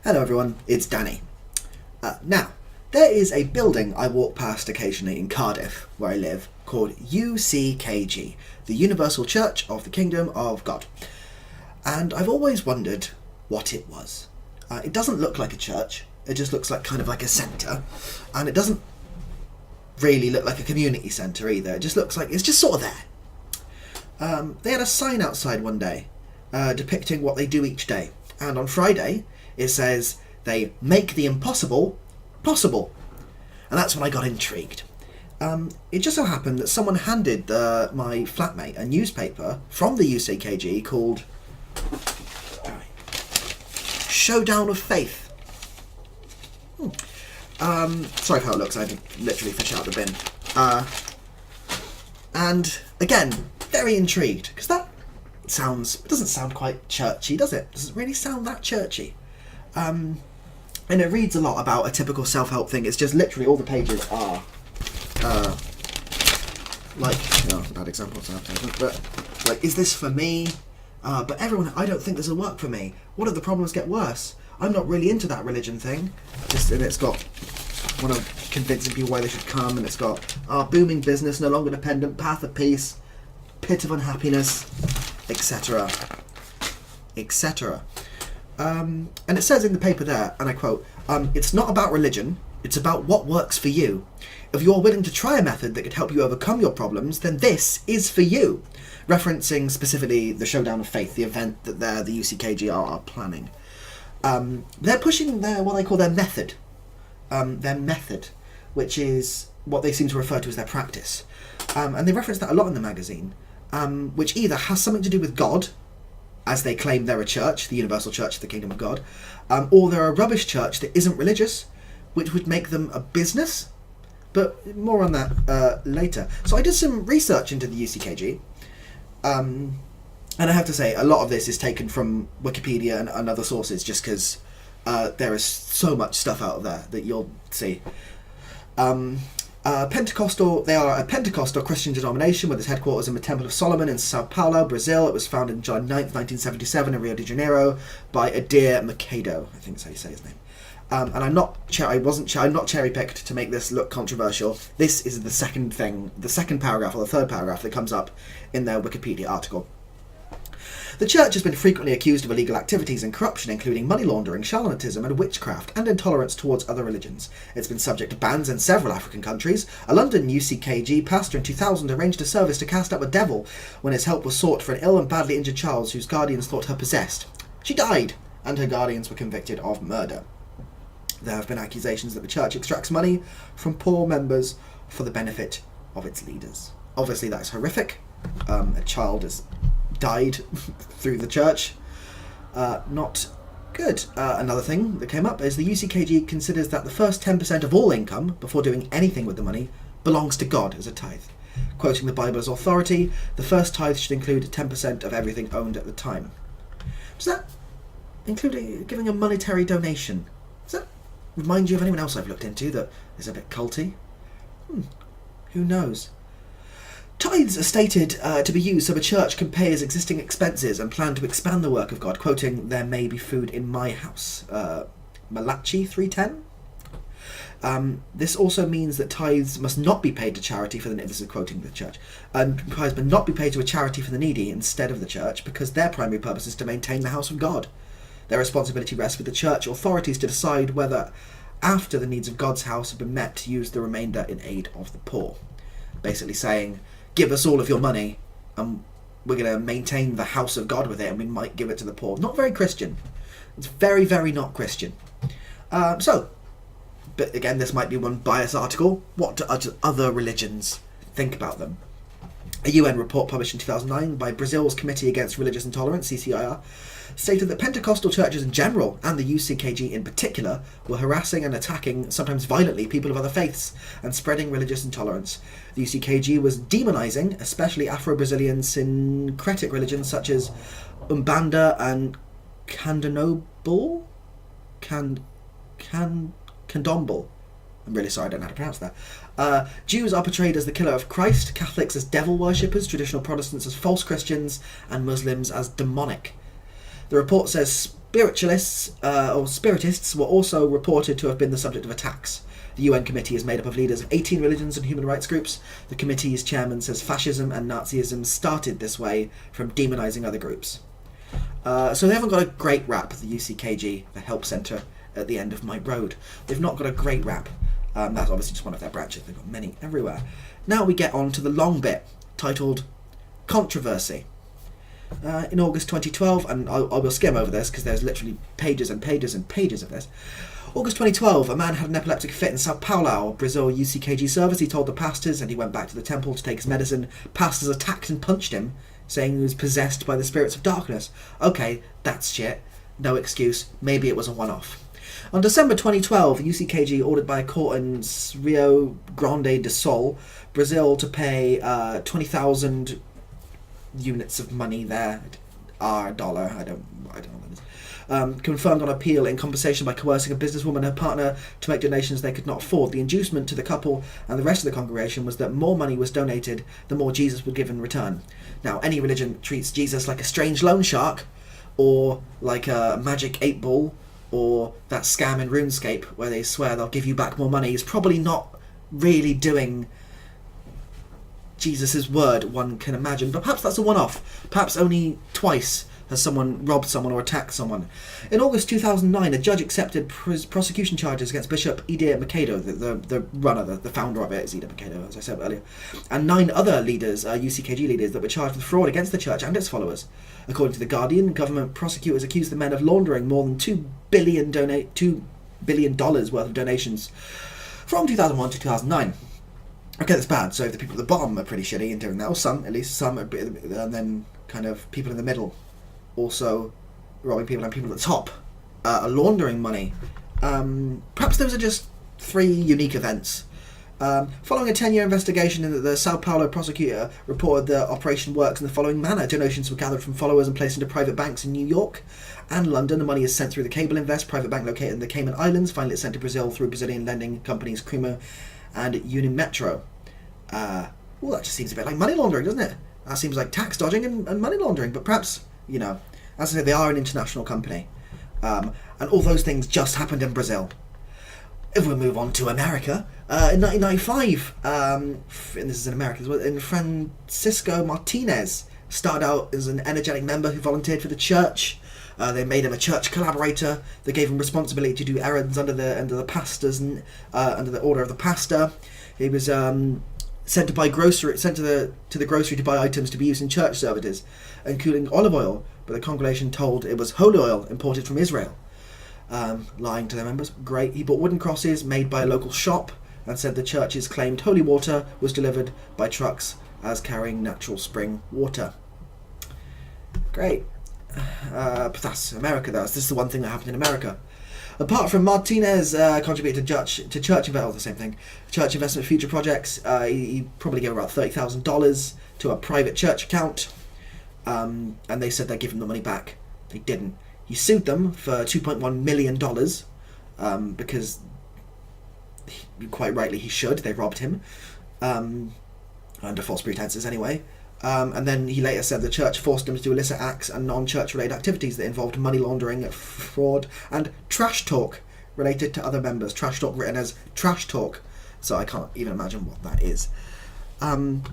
Hello everyone, it's Danny. Now, there is a building I walk past occasionally in Cardiff, where I live, called UCKG, the Universal Church of the Kingdom of God. And I've always wondered what it was. It doesn't look like a church, it just looks like kind of like a centre, and it doesn't really look like a community centre either, it just looks like it's just sort of there. They had a sign outside one day depicting what they do each day, and on Friday it says they make the impossible possible, and that's when I got intrigued. It just so happened that someone handed my flatmate a newspaper from the UCKG called Showdown of Faith. Sorry for how it looks, I had to literally fish out the bin. And again, very intrigued, because it doesn't sound quite churchy, does it? Doesn't really sound that churchy. And it reads a lot about a typical self-help thing. It's just literally all the pages are a bad example of advertisement, but like, is this for me? But everyone, I don't think this will work for me. What if the problems get worse? I'm not really into that religion thing. And it's got one of convincing people why they should come, and it's got our booming business, no longer dependent, path of peace, pit of unhappiness, etc. etc. And it says in the paper there, and I quote, it's not about religion, it's about what works for you. If you're willing to try a method that could help you overcome your problems, then this is for you. Referencing specifically the Showdown of Faith, the event that the UCKG are planning. They're pushing what they call their method, which is what they seem to refer to as their practice. And they reference that a lot in the magazine, which either has something to do with God, as they claim they're a church, the Universal Church of the Kingdom of God, or they're a rubbish church that isn't religious, which would make them a business. But more on that later. So I did some research into the UCKG, and I have to say, a lot of this is taken from Wikipedia and other sources, just because there is so much stuff out there that you'll see. They are a Pentecostal Christian denomination with its headquarters in the Temple of Solomon in Sao Paulo, Brazil. It was founded on July 9th, 1977 in Rio de Janeiro by Adair Macedo, I think that's how you say his name. And I'm not cherry-picked to make this look controversial. This is the second paragraph or the third paragraph that comes up in their Wikipedia article. The church has been frequently accused of illegal activities and corruption, including money laundering, charlatanism, and witchcraft, and intolerance towards other religions. It's been subject to bans in several African countries. A London UCKG pastor in 2000 arranged a service to cast out a devil when his help was sought for an ill and badly injured child whose guardians thought her possessed. She died, and her guardians were convicted of murder. There have been accusations that the church extracts money from poor members for the benefit of its leaders. Obviously, that is horrific. A child has died through the church. Not good. Another thing that came up is the UCKG considers that the first 10% of all income, before doing anything with the money, belongs to God as a tithe. Quoting the Bible as authority, the first tithe should include 10% of everything owned at the time. Does that include giving a monetary donation? Does that remind you of anyone else I've looked into that is a bit culty? Who knows? Tithes are stated to be used so a church can pay its existing expenses and plan to expand the work of God, quoting, "There may be food in my house." Malachi 3:10. This also means that tithes must not be paid to charity for the needy. This is quoting the church. And tithes must not be paid to a charity for the needy instead of the church, because their primary purpose is to maintain the house of God. Their responsibility rests with the church authorities to decide whether, after the needs of God's house have been met, to use the remainder in aid of the poor. Basically saying, give us all of your money and we're going to maintain the house of God with it, and we might give it to the poor. Not very Christian. It's very, very not Christian. But again, this might be one biased article. What do other religions think about them? A UN report published in 2009 by Brazil's Committee Against Religious Intolerance, CCIR, stated that Pentecostal churches in general, and the UCKG in particular, were harassing and attacking, sometimes violently, people of other faiths and spreading religious intolerance. The UCKG was demonizing, especially Afro-Brazilian syncretic religions such as Umbanda and Candomblé. I'm really sorry, I don't know how to pronounce that. Jews are portrayed as the killer of Christ, Catholics as devil worshippers, traditional Protestants as false Christians, and Muslims as demonic. The report says Spiritualists or spiritists were also reported to have been the subject of attacks. The UN committee is made up of leaders of 18 religions and human rights groups. The committee's chairman says fascism and Nazism started this way from demonising other groups. So they haven't got a great rap, the UCKG, the help centre at the end of my road. They've not got a great rap. That's obviously just one of their branches. They've got many everywhere. Now we get on to the long bit, titled Controversy. In August 2012, and I will skim over this because there's literally pages and pages and pages of this. August 2012, a man had an epileptic fit in Sao Paulo, Brazil UCKG service. He told the pastors and he went back to the temple to take his medicine. Pastors attacked and punched him, saying he was possessed by the spirits of darkness. Okay, that's shit. No excuse. Maybe it was a one-off. On December 2012, UCKG ordered by a court in Rio Grande do Sul, Brazil, to pay 20,000 units of money there. A dollar. I don't know what it is. Confirmed on appeal in compensation by coercing a businesswoman and her partner to make donations they could not afford. The inducement to the couple and the rest of the congregation was that more money was donated, the more Jesus would give in return. Now, any religion treats Jesus like a strange loan shark, or like a magic 8-ball, or that scam in RuneScape where they swear they'll give you back more money, is probably not really doing Jesus' word, one can imagine. But perhaps that's a one-off. Perhaps only twice has someone robbed someone or attacked someone. In August 2009, a judge accepted prosecution charges against Bishop Ida Macedo, the runner, the founder of it is Ida Macedo, as I said earlier, and 9 other leaders, UCKG leaders, that were charged with fraud against the church and its followers. According to The Guardian, government prosecutors accused the men of laundering more than $2 billion worth of donations from 2001 to 2009. Okay, that's bad. So the people at the bottom are pretty shitty in doing that, or some, at least some, and then kind of people in the middle also robbing people, and people at the top are laundering money. Perhaps those are just 3 unique events. Following a 10-year investigation, the Sao Paulo prosecutor reported that operation works in the following manner. Donations were gathered from followers and placed into private banks in New York and London. The money is sent through the Cable Invest private bank located in the Cayman Islands. Finally, it's sent to Brazil through Brazilian lending companies Crimo and Unimetro. That just seems a bit like money laundering, doesn't it? That seems like tax dodging and money laundering, but perhaps, as I said, they are an international company. And all those things just happened in Brazil. If we move on to America, in 1995, and this is in America as well, in Francisco Martinez started out as an energetic member who volunteered for the church. They made him a church collaborator. They gave him responsibility to do errands under the pastors and under the order of the pastor. He was sent to the grocery to buy items to be used in church services, including olive oil. But the congregation told it was holy oil imported from Israel. Lying to their members. Great. He bought wooden crosses made by a local shop and said the church's claimed holy water was delivered by trucks as carrying natural spring water. Great. But that's America, though. This is the one thing that happened in America. Apart from Martinez contributed to church investment, the same thing. Church investment future projects. He probably gave about $30,000 to a private church account, and they said they'd give him the money back. They didn't. He sued them for $2.1 million because, quite rightly, he should. They robbed him under false pretenses, anyway. And then he later said the church forced him to do illicit acts and non-church related activities that involved money laundering, fraud, and trash talk related to other members. Trash talk written as trash talk, so I can't even imagine what that is. And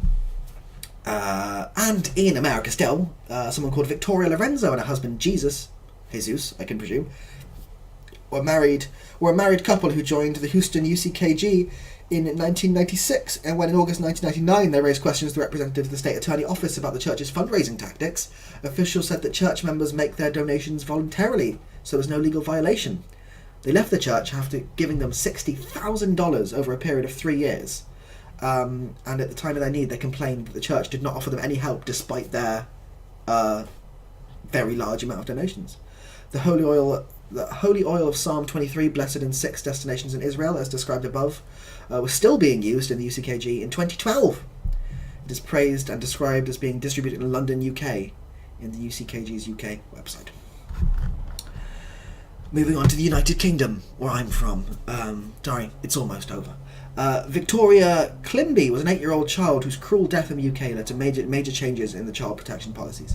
in America still, someone called Victoria Lorenzo and her husband Jesus, I can presume, were a married couple who joined the Houston UCKG in 1996, and when in August 1999 they raised questions to the representative of the state attorney office about the church's fundraising tactics, officials said that church members make their donations voluntarily, so there's no legal violation. They left the church after giving them $60,000 over a period of 3 years, and at the time of their need they complained that the church did not offer them any help despite their very large amount of donations. The holy oil of Psalm 23, blessed in 6 destinations in Israel, as described above, was still being used in the UCKG in 2012. It is praised and described as being distributed in London, UK, in the UCKG's UK website. Moving on to the United Kingdom, where I'm from. Sorry, it's almost over. Victoria Climby was an 8-year-old child whose cruel death in the UK led to major changes in the child protection policies.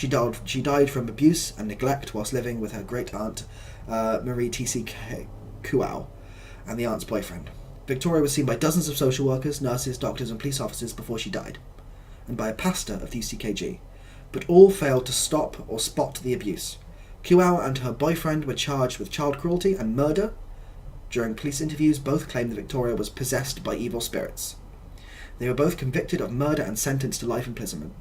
She died from abuse and neglect whilst living with her great-aunt, Marie T.C. Kuau, and the aunt's boyfriend. Victoria was seen by dozens of social workers, nurses, doctors and police officers before she died, and by a pastor of the UCKG, but all failed to stop or spot the abuse. Kuau and her boyfriend were charged with child cruelty and murder. During police interviews, both claimed that Victoria was possessed by evil spirits. They were both convicted of murder and sentenced to life imprisonment.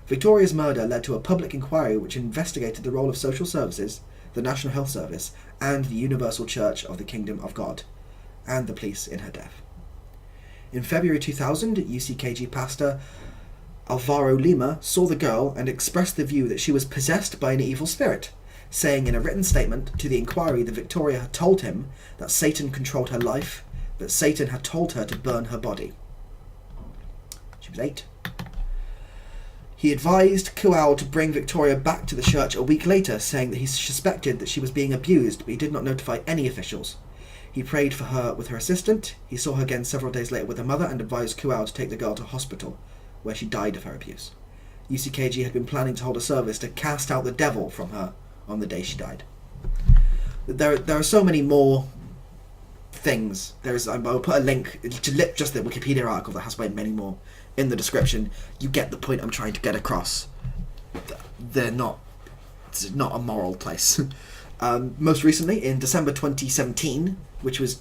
Victoria's murder led to a public inquiry which investigated the role of social services, the National Health Service, and the Universal Church of the Kingdom of God, and the police in her death. In February 2000, UCKG pastor Alvaro Lima saw the girl and expressed the view that she was possessed by an evil spirit, saying in a written statement to the inquiry that Victoria had told him that Satan controlled her life, that Satan had told her to burn her body. She was 8. He advised Kuau to bring Victoria back to the church a week later, saying that he suspected that she was being abused, but he did not notify any officials. He prayed for her with her assistant. He saw her again several days later with her mother and advised Kuau to take the girl to hospital, where she died of her abuse. UCKG had been planning to hold a service to cast out the devil from her on the day she died. There are so many more things. I'll put a link to just the Wikipedia article that has way many more in the description. You get the point I'm trying to get across. It's not a moral place. Most recently, in December 2017, which was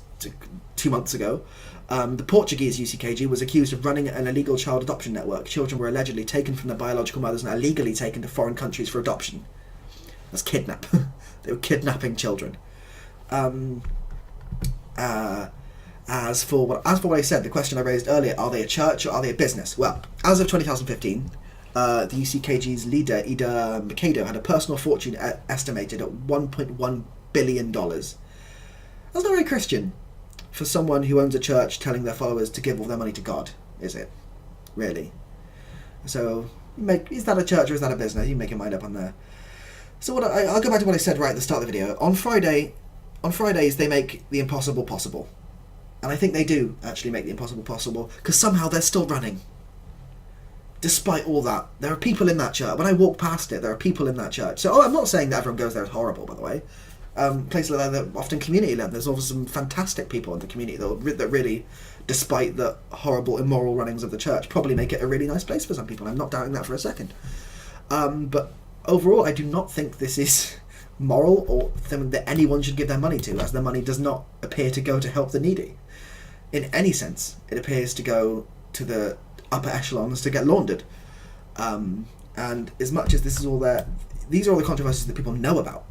2 months ago, the Portuguese UCKG was accused of running an illegal child adoption network. Children were allegedly taken from their biological mothers and illegally taken to foreign countries for adoption. That's kidnap. They were kidnapping children. As for what I said, the question I raised earlier, are they a church or are they a business? Well, as of 2015, the UCKG's leader, Ida Mikado, had a personal fortune estimated at $1.1 billion. That's not very Christian for someone who owns a church telling their followers to give all their money to God, is it? Really? So, is that a church or is that a business? You make your mind up on there. So I'll go back to what I said right at the start of the video. On Fridays they make the impossible possible. And I think they do actually make the impossible possible, because somehow they're still running. Despite all that, there are people in that church. When I walk past it, there are people in that church. So I'm not saying that everyone goes there is horrible, by the way. Places like that are often community-led. There's also some fantastic people in the community that really, despite the horrible, immoral runnings of the church, probably make it a really nice place for some people. I'm not doubting that for a second. But overall, I do not think this is moral or something that anyone should give their money to, as their money does not appear to go to help the needy. In any sense, it appears to go to the upper echelons to get laundered. And as much as this is all there, these are all the controversies that people know about.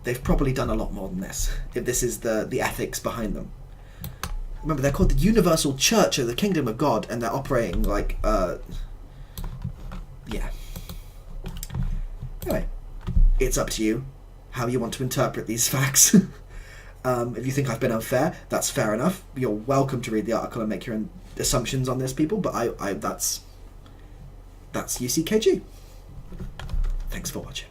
They've probably done a lot more than this, if this is the ethics behind them. Remember, they're called the Universal Church of the Kingdom of God, and they're operating like, yeah. Anyway, it's up to you how you want to interpret these facts. If you think I've been unfair, that's fair enough. You're welcome to read the article and make your own assumptions on this, people, but that's UCKG. Thanks for watching.